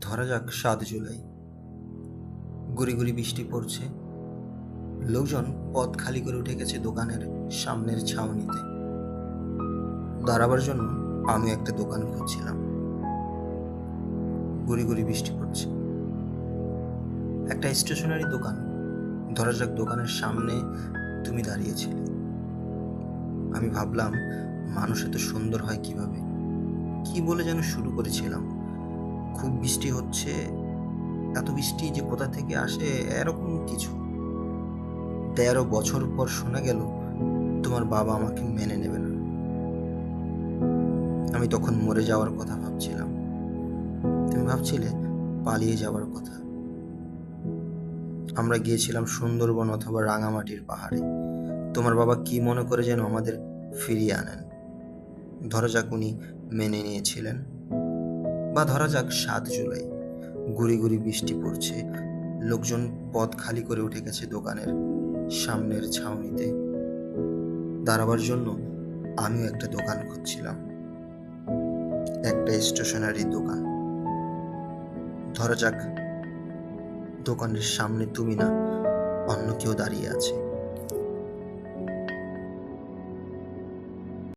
ধরা যাক ৭ জুলাই, গুড়ি গুড়ি বৃষ্টি পড়ছে। লোকজন পথ খালি করে উঠে গেছে দোকানের সামনের ছাউনিতে। দাঁড়াবার জন্য আমি একটা দোকান খুঁজছিলাম। গুড়ি গুড়ি বৃষ্টি পড়ছে। একটা স্টেশনারি দোকান। ধরা যাক দোকানের সামনে তুমি দাঁড়িয়েছিলে। আমি ভাবলাম, মানুষ এত সুন্দর হয় কিভাবে। কি বলে যেন শুরু করেছিলাম, খুব বৃষ্টি হচ্ছে, এত বৃষ্টি যে কোথা থেকে আসে, এরকম কিছু। ১৩ বছর পর শোনা গেল তোমার বাবা আমাকে মেনে নেবে না। আমি তখন মরে যাওয়ার কথা ভাবছিলাম, তুমি ভাবছিলে পালিয়ে যাওয়ার কথা। আমরা গিয়েছিলাম সুন্দরবন অথবা রাঙামাটির পাহাড়ে। তোমার বাবা কি মনে করে যেন আমাদের ফিরিয়ে আনেন। ধরা যাক উনি মেনে নিয়েছিলেন। বা ধরা যাক ৭ জুলাই, গুড়ি গুড়ি বৃষ্টি পড়ছে। লোকজন পথ খালি করে উঠে গেছে দোকানের সামনের ছাউনিতে। দাঁড়াবার জন্য আমিও একটা দোকান খুঁজছিলাম, একটা স্টেশনারি দোকান। ধরা যাক দোকানের সামনে তুমি না, অন্য কেউ দাঁড়িয়ে আছে।